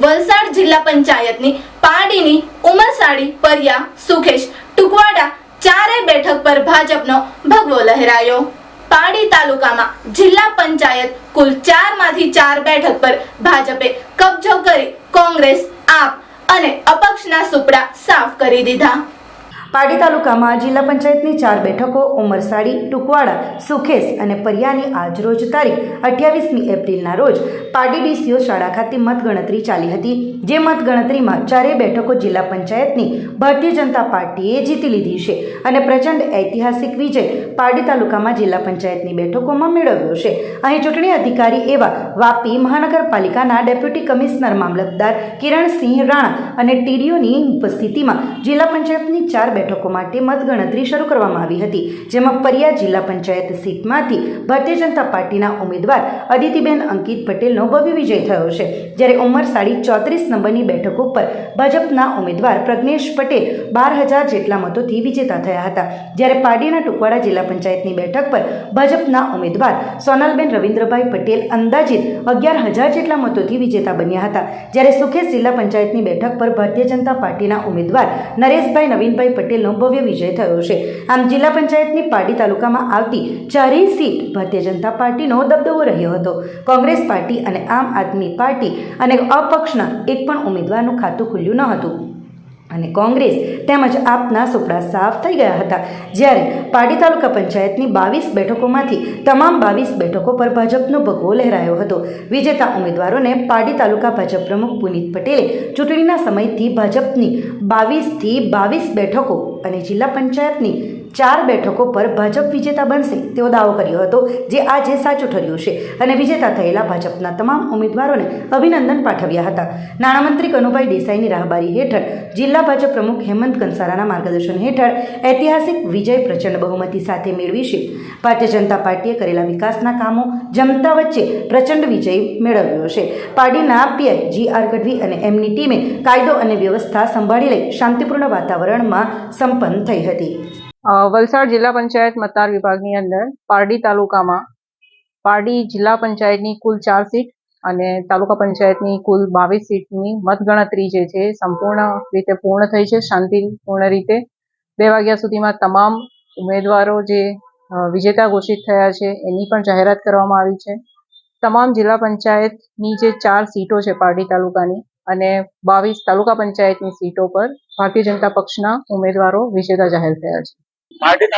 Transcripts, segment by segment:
વલસાડ જિલ્લા પંચાયતની પારડીની ઉમરસાડી, પરિયા, સુખેશ, ટુકવાડા ચારે બેઠક પર ભાજપનો ભગવો લહેરાયો। પારડી તાલુકામાં જિલ્લા પંચાયત કુલ 4 માંથી 4 બેઠક પર ભાજપે કબજો કરી કોંગ્રેસ, આપ અને અપક્ષના સુપડા સાફ કરી દીધા। પારડી તાલુકામાં જિલ્લા પંચાયતની 4 બેઠકો ઉમરસાડી, ટુકવાડા, સુખેશ અને પરિયાની આજરોજ તારીખ 28મી એપ્રિલના રોજ પારડી ડીસીઓ શાળા ખાતે મતગણતરી ચાલી હતી। જે મતગણતરીમાં 4 બેઠકો જિલ્લા પંચાયતની ભારતીય જનતા પાર્ટીએ જીતી લીધી છે અને પ્રચંડ ઐતિહાસિક વિજય પારડી તાલુકામાં જિલ્લા પંચાયતની બેઠકોમાં મેળવ્યો છે। અહીં ચૂંટણી અધિકારી એવા વાપી મહાનગરપાલિકાના ડેપ્યુટી કમિશનર મામલતદાર કિરણસિંહ રાણા અને ટીડીઓની ઉપસ્થિતિમાં જિલ્લા પંચાયતની 4 બેઠકો માટે મતગણતરી શરૂ કરવામાં આવી હતી। જેમાં પરિયા જિલ્લા પંચાયત સીટમાંથી ભારતીય જનતા પાર્ટીના ઉમેદવાર અદિતિબેન અંકિત પટેલનો ભવ્ય વિજય થયો છે, જ્યારે ઉમરસાડી 34 નંબરની બેઠક ઉપર ભાજપના ઉમેદવાર પ્રજ્ઞેશ પટેલ 12,000 જેટલા મતોથી વિજેતા થયા હતા, જ્યારે પારડીના ટુકવાડા જિલ્લા પંચાયતની બેઠક પર ભાજપના ઉમેદવાર સોનલબેન રવિન્દ્રભાઈ પટેલ અંદાજિત 11,000 જેટલા મતોથી વિજેતા બન્યા હતા, જ્યારે સુખેશ જિલ્લા પંચાયતની બેઠક પર ભારતીય જનતા પાર્ટીના ઉમેદવાર નરેશભાઈ નવીનભાઈ પટેલનો ભવ્ય વિજય થયો છે। આમ જિલ્લા પંચાયતની પારડી તાલુકામાં આવતી 4 સીટ ભારતીય જનતા પાર્ટીનો દબદબો રહ્યો હતો। કોંગ્રેસ પાર્ટી અને આમ આદમી પાર્ટી અને અપક્ષના એક પણ ઉમેદવારનું ખાતું ખુલ્યું ન હતું અને કોંગ્રેસ તેમજ આપના સુપડા સાફ થઈ ગયા હતા, જ્યારે પારડી તાલુકા પંચાયતની 22 બેઠકોમાંથી તમામ 22 બેઠકો પર ભાજપનો ભગવો લહેરાયો હતો। વિજેતા ઉમેદવારોને પારડી તાલુકા ભાજપ પ્રમુખ પુનિત પટેલે ચૂંટણીના સમયથી ભાજપની 22 થી 22 બેઠકો અને જિલ્લા પંચાયતની 4 બેઠકો પર ભાજપ વિજેતા બનશે તેવો દાવો કર્યો હતો, જે આજે સાચું ઠર્યું છે અને વિજેતા થયેલા ભાજપના તમામ ઉમેદવારોને અભિનંદન પાઠવ્યા હતા। નાણામંત્રી કનુભાઈ દેસાઈની રાહબારી હેઠળ જિલ્લા ભાજપ પ્રમુખ હેમંત કંસારાના માર્ગદર્શન હેઠળ ઐતિહાસિક વિજય પ્રચંડ બહુમતી સાથે મેળવી છે। ભારતીય જનતા પાર્ટીએ કરેલા વિકાસના કામો જનતા વચ્ચે પ્રચંડ વિજય મેળવ્યો છે। પાર્ટીના પીઆઈ GR ગઢવી અને એમની ટીમે કાયદો અને વ્યવસ્થા સંભાળી લઈ શાંતિપૂર્ણ વાતાવરણમાં સંપન્ન થઈ હતી। વલસાડ જિલ્લા પંચાયત મતદાર વિભાગની અંદર પારડી તાલુકામાં પારડી જિલ્લા પંચાયતની કુલ 4 સીટ અને તાલુકા પંચાયતની કુલ 22 સીટની મતગણતરી જે છે સંપૂર્ણ રીતે પૂર્ણ થઈ છે। શાંતિપૂર્ણ રીતે 2 વાગ્યા સુધીમાં તમામ ઉમેદવારો જે વિજેતા ઘોષિત થયા છે એની પણ જાહેરાત કરવામાં આવી છે। તમામ જિલ્લા પંચાયતની જે 4 સીટો છે પારડી તાલુકાની અને 22 તાલુકા પંચાયતની સીટો પર ભારતીય જનતા પક્ષના ઉમેદવારો વિજેતા જાહેર થયા છે। પારડી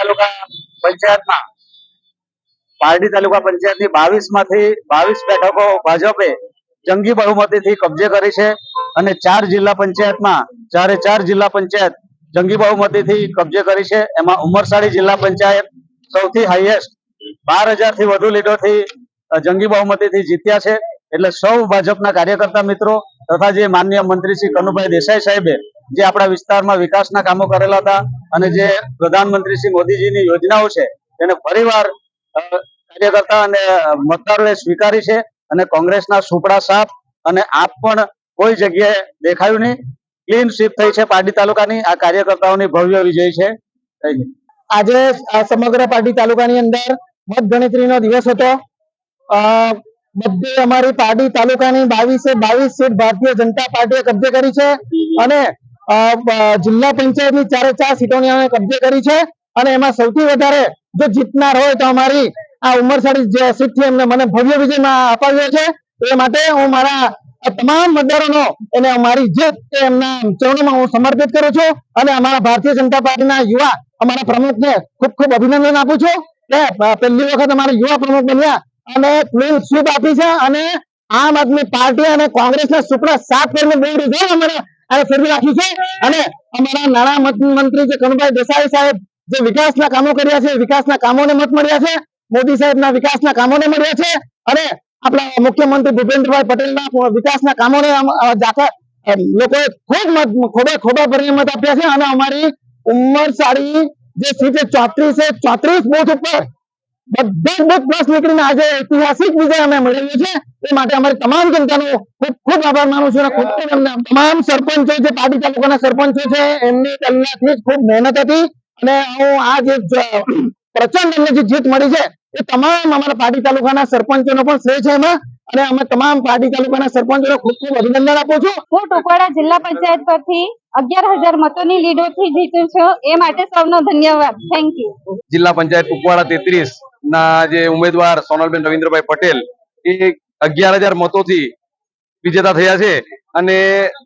તાલુકા પંચાયતની 22 માંથી 22 બેઠકો ભાજપે જંગી બહુમતીથી કબજે કરી છે અને 4 જિલ્લા પંચાયતમાં 4 જિલ્લા પંચાયત જંગી બહુમતીથી કબજે કરી છે। એમાં ઉમરસાડી જિલ્લા પંચાયત સૌથી હાઈએસ્ટ 12,000 થી વધુ લીડોથી જંગી બહુમતીથી જીત્યા છે। એટલે સૌ ભાજપના કાર્યકર્તા મિત્રો તથા જે માનનીય મંત્રી શ્રી કનુભાઈ દેસાઈ સાહેબે જે આપણા વિસ્તારમાં વિકાસના કામો કરેલા હતા અને જે પ્રધાનમંત્રી શ્રી મોદીજીની યોજનાઓ છે તેને ફરીવાર કાર્યકર્તા અને મતદારોએ સ્વીકારી છે અને કોંગ્રેસના સુપડા સાફ અને આપ પણ કોઈ જગ્યાએ દેખાયું નહીં, ક્લીન સ્વીપ થઈ છે પારડી તાલુકાની। આ કાર્યકર્તાઓની ભવ્ય વિજય છે। આજે સમગ્ર પારડી તાલુકાની અંદર મતગણતરીનો દિવસ હતો। બધી અમારી પારડી તાલુકાની 22 સીટ ભારતીય જનતા પાર્ટીએ કબજે કરી છે અને જિલ્લા પંચાયતની 4 સીટોની અમે કબજે કરી છે અને એમાં સૌથી વધારે જો જીતનાર હોય તો અમારી આ ઉમરસાડી સીટથી એમને મને ભવ્ય વિજય અપાવ્યો છે। એ માટે હું મારા તમામ મતદારોનો એને અમારી જીત એમના ચરણોમાં હું સમર્પિત કરું છું અને અમારા ભારતીય જનતા પાર્ટીના યુવા અમારા પ્રમુખને ખૂબ ખૂબ અભિનંદન આપું છું કે પહેલી વખત અમારા યુવા પ્રમુખ બન્યા અને ક્લીન સ્વીપ આપી છે અને આમ આદમી પાર્ટી અને કોંગ્રેસના સુપડા સાફ કરીને બહુ રિઝલ્ટ અમારે ફેરવી નાખ્યું છે અને અમારા નાણાં મંત્રી જે કનુભાઈ દેસાઈ સાહેબ જે વિકાસના કામો કર્યા છે, વિકાસના કામોને મત મળ્યા છે, મોદી સાહેબના વિકાસના કામોને મળ્યા છે અને આપણા મુખ્યમંત્રી ભૂપેન્દ્રભાઈ પટેલના વિકાસના કામોને લોકોએ ખોબા ભરીને મત આપ્યા છે અને અમારી ઉમરસાડી જે સીટ 34 બૂથ ઉપર બધા બૂથ પ્લસ નીકળીને આજે ઐતિહાસિક વિજય અમે મેળવ્યો છે। એ માટે અમારી તમામ જનતાનો ખૂબ ખૂબ આભાર માનું છું અને ખૂબ તમામ સરપંચો જે પારડી તાલુકાના સરપંચો છે એમની પહેલાથી ખૂબ મહેનત હતી અને હું આ જે પ્રચંડ એમને જે જીત મળી છે એ તમામ અમારા પારડી તાલુકાના સરપંચોનો પણ શ્રેય છે એમાં અને અમે તમામ પાર્ટી તાલુકાના સરપંચોને ખૂબ ખૂબ અભિનંદન આપું છું. હું ટુકવાડા જિલ્લા પંચાયત પરથી 11,000 મતોની લીડોથી જીત્યું છું એ માટે સૌનો ધન્યવાદ. Thank you. જિલ્લા પંચાયત કુકવાડા 33 ના જે ઉમેદવાર સોનલબેન રવિન્દ્રભાઈ પટેલ એ 11,000 મતોથી વિજેતા થયા છે અને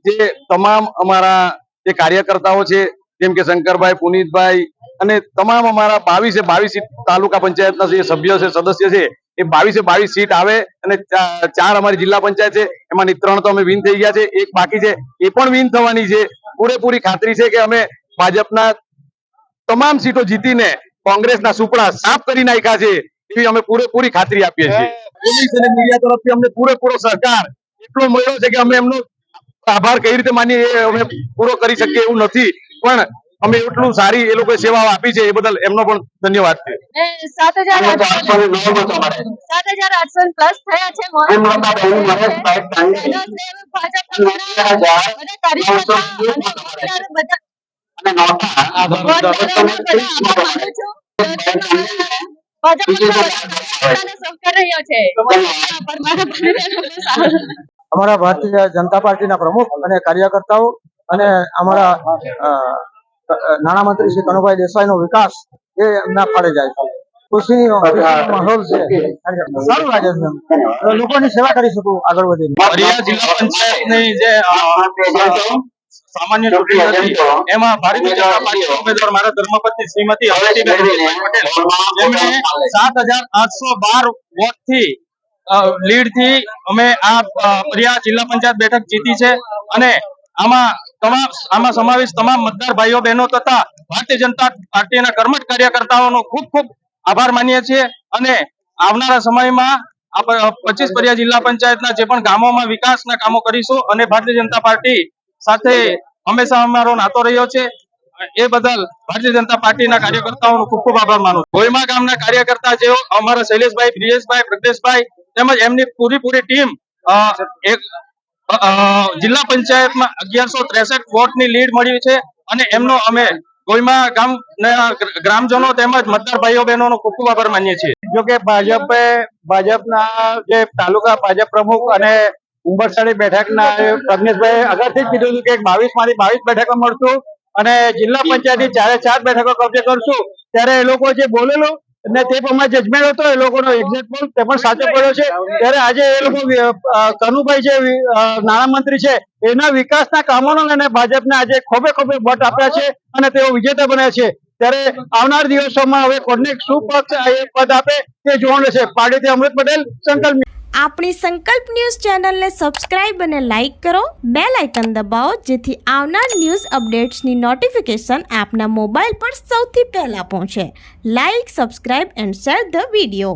જે તમામ અમારા જે કાર્યકર્તાઓ છે જેમ કે શંકરભાઈ, પુનિતભાઈ અને તમામ અમારા 22 સીટ તાલુકા પંચાયતના જે સભ્યો છે, સદસ્ય છે, એ 22 સીટ આવે અને 4 અમારી જિલ્લા પંચાયત છે, એમાંની 3 તો અમે વિન થઈ ગયા છે, એક બાકી છે, એ પણ વિન થવાની છે. પૂરેપૂરી ખાતરી છે કે અમે ભાજપના તમામ સીટો જીતીને કોંગ્રેસના સુપડા સાફ કરી નાખ્યા છે એવી અમે પૂરેપૂરી ખાતરી આપીએ છીએ. પોલીસ અને મીડિયા તરફથી અમને પૂરેપૂરો સહકાર એટલો મળ્યો છે કે અમે એમનો આભાર કઈ રીતે માનીએ એ અમે પૂરો કરી શકીએ એવું નથી, પણ અમે એટલું સારી એ લોકોએ સેવાઓ આપી છે એ બદલ એમનો પણ ધન્યવાદ છે. 7,800 પ્લસ થયા છે. અમારા ભારતીય જનતા પાર્ટીના પ્રમુખ અને કાર્યકર્તાઓ અને અમારા નાણામંત્રી શ્રી કનુભાઈ દેસાઈનો વિકાસ એ એમના ફાળે જાય છે. ખુશીનો માહોલ છે. સારું લાગે છે. લોકોની સેવા કરી શકું આગળ વધીને. પરિયા જિલ્લા પંચાયતની જે સામાન્ય ચૂંટણી હતી એમાં ભારતીય જનતા પાર્ટીના ઉમેદવાર મારા ધર્મપત્ની શ્રીમતી હવેલીબેન પટેલ જેમણે 7,812 વોટથી લીડથી અમે આ પરિયા જિલ્લા પંચાયત બેઠક જીતી છે અને આમાં સમાવેશ તમામ મતદાર ભાઈઓ બહેનો તથા ભારતીય જનતા પાર્ટીના કર્મઠ કાર્યકર્તાઓનો ખૂબ ખૂબ આભાર માનીએ છીએ અને આવનારા સમયમાં 25 પરિયા જિલ્લા પંચાયતના જે પણ ગામોમાં વિકાસના કામો કરીશું અને ભારતીય જનતા પાર્ટી સાથે હંમેશા અમારો નાતો રહ્યો છે એ બદલ ભારતીય જનતા પાર્ટીના કાર્યકર્તાઓનો ખૂબ ખૂબ આભાર માનું છું. ગોયમા ગામના કાર્યકર્તા જેઓ અમારા શૈલેષભાઈ, બ્રિજેશભાઈ, પ્રદેશભાઈ તેમજ એમની પૂરી ટીમ જિલ્લા પંચાયતમાં 1163 વોટની લીડ મળી છે અને એમનો અમે ગોયમા ગામના ગ્રામજનો તેમજ મતદાર ભાઈઓ બહેનોનો ખૂબ ખૂબ આભાર માનીએ છીએ. જોકે ભાજપના જે તાલુકા ભાજપ પ્રમુખ અને ઉંબરસાડી બેઠકના પ્રજ્ઞેશભાઈ આગળથી જ કીધું હતું કે 22 માંથી 22 બેઠકો મળશું અને જિલ્લા પંચાયતની 4 બેઠકો કબજે કરશું. ત્યારે એ લોકો જે બોલેલો અને તે પ્રમાણે જજમેન્ટ હતો એ લોકોનો એક્ઝેક્ટ પણ તે પણ સાચો પડ્યો છે. ત્યારે આજે એ લોકો કનુભાઈ જે નાણામંત્રી છે એના વિકાસના કામોનો લઈને ભાજપને આજે ખોબે વોટ આપ્યા છે અને તેઓ વિજેતા બન્યા છે. ત્યારે આવનાર દિવસોમાં હવે કોને શું પદ આપે તે જોવાનું છે. પાર્ટીથી અમૃત પટેલ, સંકલ્પ. આપણી સંકલ્પ ન્યૂઝ ચેનલને સબસ્ક્રાઇબ અને લાઇક કરો, બેલ આઇકન દબાવો જેથી આવનાર ન્યૂઝ અપડેટ્સની નોટિફિકેશન આપના મોબાઈલ પર સૌથી પહેલા પહોંચે. Like, subscribe and share the video.